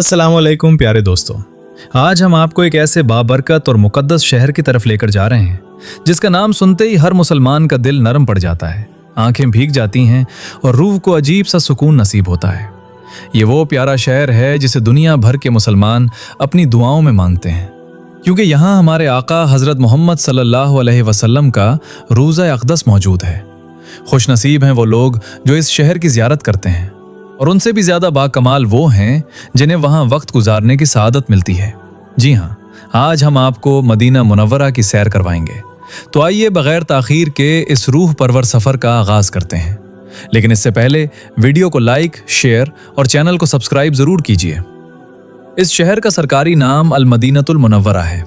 अस्सलाम वालेकुम प्यारे दोस्तों, आज हम आपको एक ऐसे बाबरकत और मुकद्दस शहर की तरफ लेकर जा रहे हैं जिसका नाम सुनते ही हर मुसलमान का दिल नरम पड़ जाता है, आंखें भीग जाती हैं और रूह को अजीब सा सुकून नसीब होता है। ये वो प्यारा शहर है जिसे दुनिया भर के मुसलमान अपनी दुआओं में मानते हैं, क्योंकि यहाँ हमारे आका हज़रत मोहम्मद सल्लल्लाहु अलैहि वसल्लम का रोज़ा अक़दस मौजूद है। खुश नसीब हैं वो लोग जो इस शहर की ज़ियारत करते हैं, और उनसे भी ज़्यादा बाकमाल वो हैं जिन्हें वहाँ वक्त गुजारने की सआदत मिलती है। जी हाँ, आज हम आपको मदीना मुनव्वरा की सैर करवाएंगे। तो आइए बगैर ताख़ीर के इस रूह परवर सफ़र का आगाज़ करते हैं। लेकिन इससे पहले वीडियो को लाइक, शेयर और चैनल को सब्सक्राइब ज़रूर कीजिए। इस शहर का सरकारी नाम अल मदीनतुल मुनव्वरा है।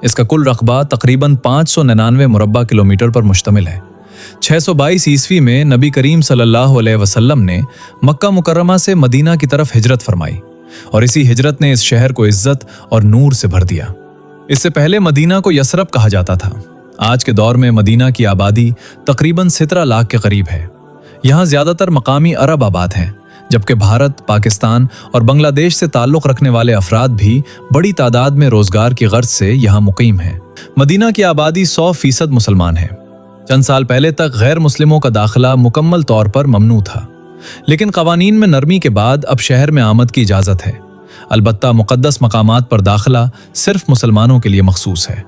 इसका कुल रकबा तकरीबन 599 मुरब्बा किलोमीटर पर मुश्तमिल है। 622 ईस्वी में नबी करीम सल्लल्लाहु अलैहि वसल्लम ने मक्का मुकर्रमा से मदीना की तरफ हिजरत फरमाई, और इसी हिजरत ने इस शहर को इज्जत और नूर से भर दिया। इससे पहले मदीना को यसरब कहा जाता था। आज के दौर में मदीना की आबादी तकरीबन 17 लाख के करीब है। यहाँ ज्यादातर मकामी अरब आबाद हैं, जबकि भारत, पाकिस्तान और बांग्लादेश से ताल्लुक़ रखने वाले अफराद भी बड़ी तादाद में रोजगार की गर्ज से यहाँ मुकीम हैं। मदीना की आबादी 100% मुसलमान है। चंद साल पहले तक गैर मुस्लिमों का दाखिला मुकम्मल तौर पर ममनू था, लेकिन कवानीन में नरमी के बाद अब शहर में आमद की इजाज़त है। अलबत्ता मुक़द्दस मकामात पर दाखिला सिर्फ मुसलमानों के लिए मखसूस है।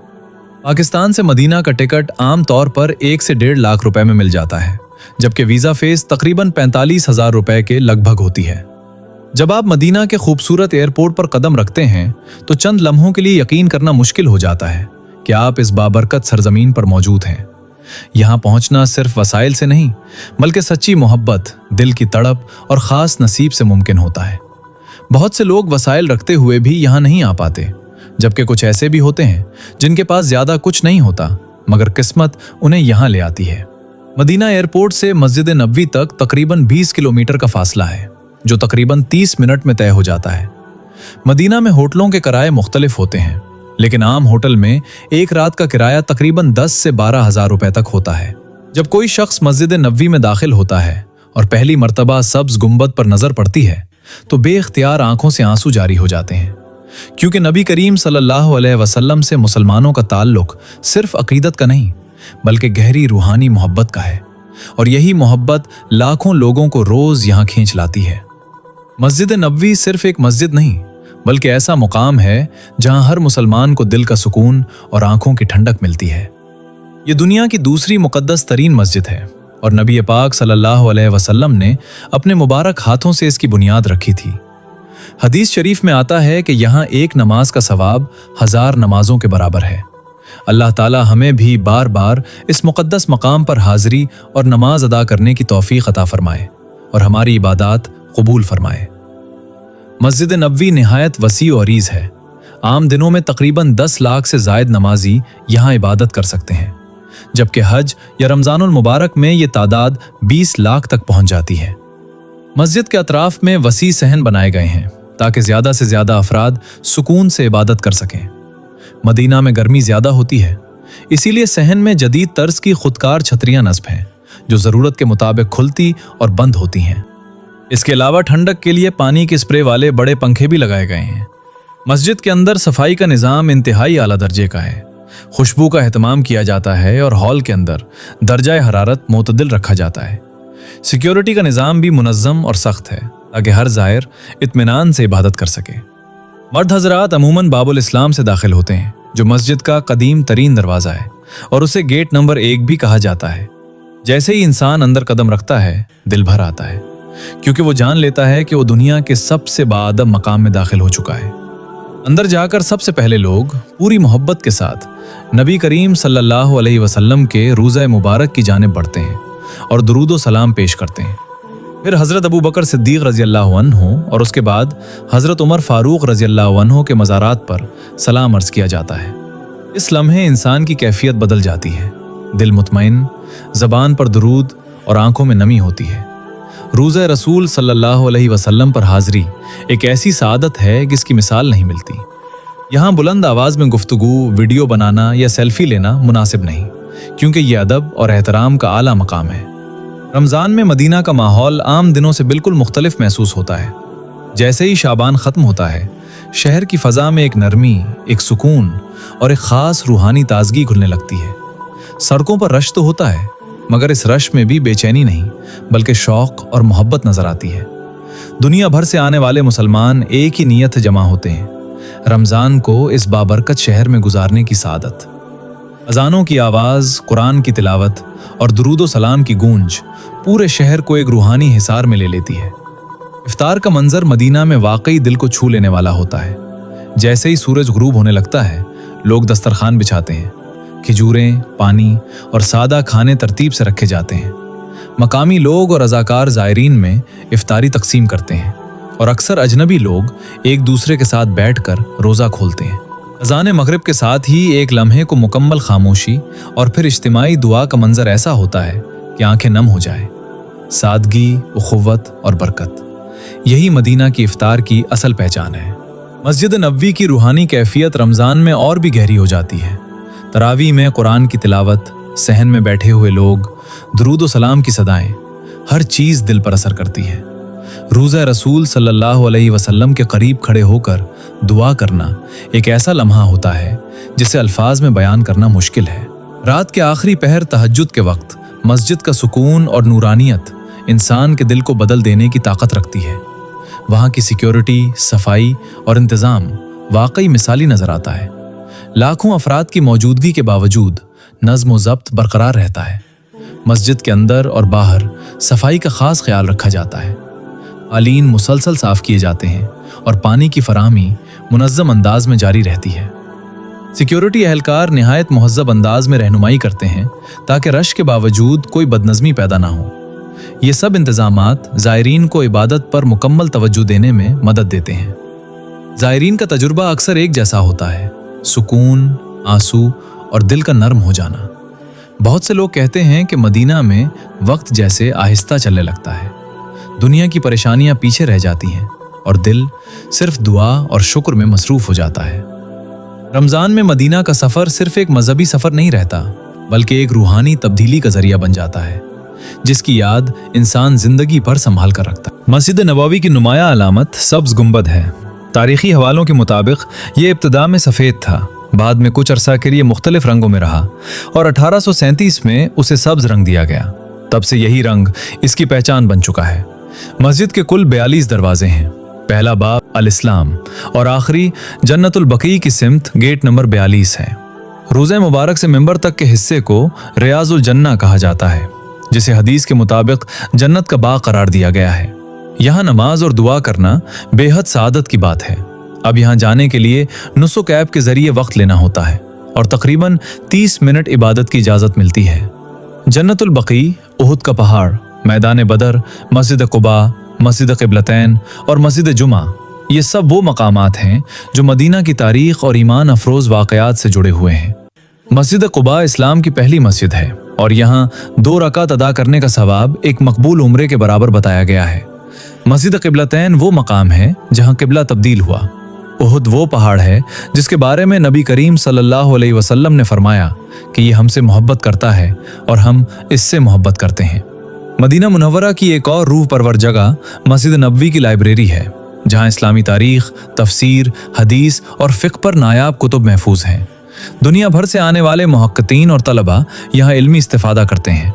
पाकिस्तान से मदीना का टिकट आम तौर पर 1 से 1.5 लाख रुपए में मिल जाता है, जबकि वीज़ा फीस तकरीबन 45,000 रुपए के लगभग होती है। जब आप मदीना के खूबसूरत एयरपोर्ट पर कदम रखते हैं तो चंद लम्हों के लिए यकीन करना मुश्किल हो जाता है कि आप इस बाबरकत सरजमीन पर मौजूद हैं। यहाँ पहुँचना सिर्फ वसाइल से नहीं, बल्कि सच्ची मोहब्बत, दिल की तड़प और ख़ास नसीब से मुमकिन होता है। बहुत से लोग वसाइल रखते हुए भी यहाँ नहीं आ पाते, जबकि कुछ ऐसे भी होते हैं जिनके पास ज़्यादा कुछ नहीं होता, मगर किस्मत उन्हें यहाँ ले आती है। मदीना एयरपोर्ट से मस्जिद नबवी तक तकरीबन 20 किलोमीटर का फासला है, जो तकरीबन 30 मिनट में तय हो जाता है। मदीना में होटलों के किराए मुख्तलिफ होते हैं, लेकिन आम होटल में एक रात का किराया तकरीबन 10 से 12 हज़ार रुपए तक होता है। जब कोई शख्स मस्जिद नबवी में दाखिल होता है और पहली मर्तबा सब्ज गुंबद पर नजर पड़ती है तो बेख्तियार आंखों से आंसू जारी हो जाते हैं, क्योंकि नबी करीम सल्लल्लाहु अलैहि वसल्लम से मुसलमानों का ताल्लुक सिर्फ अकीदत का नहीं, बल्कि गहरी रूहानी मोहब्बत का है, और यही मोहब्बत लाखों लोगों को रोज यहाँ खींच लाती है। मस्जिद नबवी सिर्फ एक मस्जिद नहीं, बल्कि ऐसा मुकाम है जहां हर मुसलमान को दिल का सुकून और आंखों की ठंडक मिलती है। ये दुनिया की दूसरी मुकद्दस तरीन मस्जिद है, और नबी पाक सल्लल्लाहु अलैहि वसल्लम ने अपने मुबारक हाथों से इसकी बुनियाद रखी थी। हदीस शरीफ में आता है कि यहाँ एक नमाज का सवाब 1000 नमाजों के बराबर है। अल्लाह ताला हमें भी बार बार इस मुकद्दस मकाम पर हाजिरी और नमाज अदा करने की तौफीक अता फरमाए और हमारी इबादत कबूल फरमाए। मस्जिद नबवी निहायत वसी और अरीज है। आम दिनों में तकरीबन 10 लाख से जायद नमाजी यहाँ इबादत कर सकते हैं, जबकि हज या रमज़ानुल मुबारक में ये तादाद 20 लाख तक पहुँच जाती है। मस्जिद के अतराफ में वसी सहन बनाए गए हैं ताकि ज़्यादा से ज़्यादा अफराद सुकून से इबादत कर सकें। मदीना में गर्मी ज़्यादा होती है, इसीलिए सहन में जदीद तर्ज की खुदकार छतरियाँ नस्ब हैं जो ज़रूरत के मुताबिक खुलती और बंद होती हैं। इसके अलावा ठंडक के लिए पानी के स्प्रे वाले बड़े पंखे भी लगाए गए हैं। मस्जिद के अंदर सफाई का निज़ाम इंतहाई आला दर्जे का है। खुशबू का एहतमाम किया जाता है और हॉल के अंदर दर्जा हरारत मोतदिल रखा जाता है। सिक्योरिटी का निज़ाम भी मुनज़्ज़म और सख्त है ताकि हर ज़ायर इत्मीनान से इबादत कर सके। मर्द हजरात अमूमन बाबुल इस्लाम से दाखिल होते हैं, जो मस्जिद का कदीम तरीन दरवाज़ा है और उसे गेट नंबर 1 भी कहा जाता है। जैसे ही इंसान अंदर कदम रखता है, दिल भर आता है, क्योंकि वो जान लेता है कि वो दुनिया के सबसे बाअदब मकाम में दाखिल हो चुका है। अंदर जाकर सबसे पहले लोग पूरी मोहब्बत के साथ नबी करीम सल्लल्लाहु अलैहि वसल्लम के रोज़ा मुबारक की जानिब बढ़ते हैं और दुरूद व सलाम पेश करते हैं। फिर हज़रत अबू बकर सिद्दीक़ रज़ियल्लाहु अन्हु और उसके बाद हज़रत उमर फ़ारूक़ रज़ियल्लाहु अन्हु के मज़ारात पर सलाम अर्ज़ किया जाता है। इस लम्हे इंसान की कैफियत बदल जाती है। दिल मुतमईन, ज़बान पर दुरूद और आंखों में नमी होती है। रोज़ा रसूल सल्लल्लाहु अलैहि वसल्लम पर हाज़री एक ऐसी सआदत है जिसकी मिसाल नहीं मिलती। यहाँ बुलंद आवाज़ में गुफ्तगू, वीडियो बनाना या सेल्फी लेना मुनासिब नहीं, क्योंकि ये अदब और एहतराम का आला मकाम है। रमज़ान में मदीना का माहौल आम दिनों से बिल्कुल मुख्तलिफ महसूस होता है। जैसे ही शाबान ख़त्म होता है, शहर की फ़ज़ा में एक नरमी, एक सुकून और एक ख़ास रूहानी ताजगी घुलने लगती है। सड़कों पर रश तो होता है, मगर इस रश में भी बेचैनी नहीं बल्कि शौक़ और मोहब्बत नज़र आती है। दुनिया भर से आने वाले मुसलमान एक ही नीयत जमा होते हैं, रमज़ान को इस बाबरकत शहर में गुजारने की सादत। अज़ानों की आवाज़, कुरान की तिलावत और दुरूद सलाम की गूंज पूरे शहर को एक रूहानी हिसार में ले लेती है। इफ्तार का मंजर मदीना में वाकई दिल को छू लेने वाला होता है। जैसे ही सूरज गुरूब होने लगता है, लोग दस्तरखान बिछाते हैं। खिजूरें, पानी और सादा खाने तरतीब से रखे जाते हैं। मकामी लोग और रज़ाकार ज़ायरीन में इफ्तारी तकसीम करते हैं और अक्सर अजनबी लोग एक दूसरे के साथ बैठकर रोज़ा खोलते हैं। अज़ान मगरिब के साथ ही एक लम्हे को मुकम्मल खामोशी और फिर इज्तिमाई दुआ का मंजर ऐसा होता है कि आंखें नम हो जाए। सादगी, उखुव्वत और बरकत, यही मदीना की इफ्तार की असल पहचान है। मस्जिद नबवी की रूहानी कैफियत रमज़ान में और भी गहरी हो जाती है। तरावी में कुरान की तिलावत, सहन में बैठे हुए लोग, दुरूद सलाम की सदाएं, हर चीज़ दिल पर असर करती है। रोज़ा रसूल सल्लल्लाहु अलैहि वसल्लम के करीब खड़े होकर दुआ करना एक ऐसा लम्हा होता है जिसे अल्फाज में बयान करना मुश्किल है। रात के आखिरी पहर तहज्जुद के वक्त मस्जिद का सुकून और नूरानियत इंसान के दिल को बदल देने की ताकत रखती है। वहाँ की सिक्योरिटी, सफाई और इंतज़ाम वाकई मिसाली नज़र आता है। लाखों अफराद की मौजूदगी के बावजूद नज़्म व ज़ब्त बरकरार रहता है। मस्जिद के अंदर और बाहर सफाई का ख़ास ख्याल रखा जाता है। आलीन मुसलसल साफ़ किए जाते हैं और पानी की फराहमी मुनज़्ज़म अंदाज में जारी रहती है। सिक्योरिटी एहलकार निहायत मुहज़्ज़ब अंदाज में रहनुमाई करते हैं ताकि रश के बावजूद कोई बदनज़मी पैदा ना हो। ये सब इंतज़ामात ज़ायरीन को इबादत पर मुकम्मल तवज्जो देने में मदद देते हैं। ज़ायरीन का तजुर्बा अक्सर एक जैसा होता है, सुकून, आंसू और दिल का नरम हो जाना। बहुत से लोग कहते हैं कि मदीना में वक्त जैसे आहिस्ता चलने लगता है, दुनिया की परेशानियां पीछे रह जाती हैं और दिल सिर्फ दुआ और शुक्र में मसरूफ हो जाता है। रमज़ान में मदीना का सफ़र सिर्फ एक मजहबी सफ़र नहीं रहता बल्कि एक रूहानी तब्दीली का जरिया बन जाता है, जिसकी याद इंसान जिंदगी भर संभाल कर रखता है। मस्जिद नबवी की नुमाया अलामत सब्ज़ गुंबद है। तारीखी हवालों के मुताबिक ये इब्तिदा में सफ़ेद था, बाद में कुछ अरसा के लिए मुख्तलिफ रंगों में रहा और 1837 में उसे सब्ज़ रंग दिया गया। तब से यही रंग इसकी पहचान बन चुका है। मस्जिद के कुल 42 दरवाजे हैं। पहला बाब अल इस्लाम और आखिरी जन्नतुल बकी की सिमत गेट नंबर 42 है। रोज़े मुबारक से मिंबर तक के हिस्से को रियाजुल जन्ना कहा जाता है, जिसे हदीस के मुताबिक जन्नत का बाग करार दिया गया है। यहाँ नमाज और दुआ करना बेहद सादत की बात है। अब यहाँ जाने के लिए नुसुक ऐप के जरिए वक्त लेना होता है और तकरीबन 30 मिनट इबादत की इजाज़त मिलती है। जन्नतुल बकी, उहुद का पहाड़, मैदान बदर, मस्जिद कुबा, मस्जिद क़िबलतैन और मस्जिद जुमा, ये सब वो मकामात हैं जो मदीना की तारीख़ और ईमान अफरोज़ वाक़यात से जुड़े हुए हैं। मस्जिद कुबा इस्लाम की पहली मस्जिद है और यहाँ 2 रकात अदा करने का सवाब एक मकबूल उम्रे के बराबर बताया गया है। मस्जिद क़िबलतैन वो मकाम है जहाँ क़िबला तब्दील हुआ। उहुद वो पहाड़ है जिसके बारे में नबी करीम सल्लल्लाहु अलैहि वसल्लम ने फरमाया कि ये हमसे मोहब्बत करता है और हम इससे मोहब्बत करते हैं। मदीना मुनव्वरा की एक और रूह परवर जगह मस्जिद नबवी की लाइब्रेरी है, जहाँ इस्लामी तारीख़, तफसीर, हदीस और फ़िक़्ह पर नायाब कुतुब महफूज हैं। दुनिया भर से आने वाले मुहक्किकीन और तलबा यहाँ इल्मी इस्तिफ़ादा करते हैं।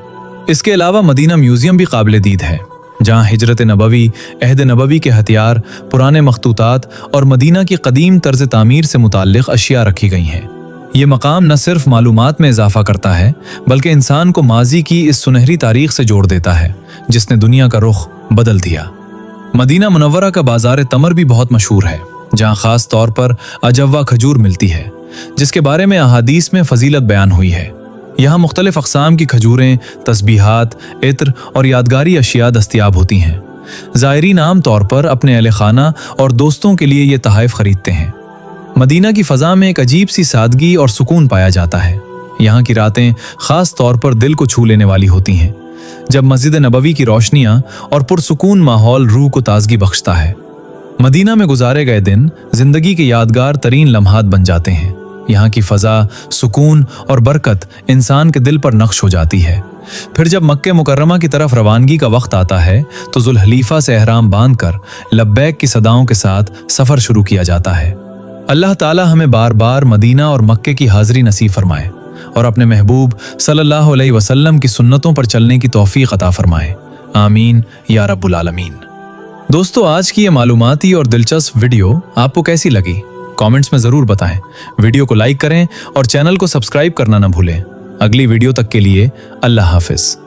इसके अलावा मदीना म्यूज़ियम भी काबिल दीद है, जहाँ हिजरत नबवी, अहद नबवी के हथियार, पुराने मखतूतात और मदीना की कदीम तर्ज तामीर से मुताल्लिक़ अशिया रखी गई हैं। ये मकाम न सिर्फ मालूमात में इजाफा करता है बल्कि इंसान को माजी की इस सुनहरी तारीख से जोड़ देता है जिसने दुनिया का रुख बदल दिया। मदीना मुनव्वरा का बाजार तमर भी बहुत मशहूर है, जहाँ ख़ास तौर पर अजवा खजूर मिलती है, जिसके बारे में अहादीस में फजीलत बयान हुई है। यहाँ मुख्तलिफ अक़साम की खजूरें, तस्बीहात, इत्र और यादगारी अशिया दस्तियाब होती हैं। ज़ायरीन आम तौर पर अपने अहले खाना और दोस्तों के लिए ये तहाइफ खरीदते हैं। मदीना की फ़ज़ा में एक अजीब सी सादगी और सुकून पाया जाता है। यहाँ की रातें ख़ास तौर पर दिल को छू लेने वाली होती हैं, जब मस्जिद नबवी की रोशनियाँ और पुरसुकून माहौल रूह को ताजगी बख्शता है। मदीना में गुजारे गए दिन ज़िंदगी के यादगार तरीन लम्हात बन जाते हैं। यहाँ की फजा, सुकून और बरकत इंसान के दिल पर नक्श हो जाती है। फिर जब मक्के मुकर्रमा की तरफ रवानगी का वक्त आता है तो जुल्हलीफा से एहराम बांधकर लब्बैक की सदाओं के साथ सफर शुरू किया जाता है। अल्लाह ताला हमें बार बार मदीना और मक्के की हाजिरी नसीब फरमाए और अपने महबूब सल्लल्लाहु अलैहि वसल्लम की सुन्नतों पर चलने की तौफीक अता फरमाए। आमीन या रब्बुल आलमीन। दोस्तों, आज की ये मालूमाती और दिलचस्प वीडियो आपको कैसी लगी? कमेंट्स में जरूर बताएं। वीडियो को लाइक करें और चैनल को सब्सक्राइब करना न भूलें। अगली वीडियो तक के लिए अल्लाह हाफिज।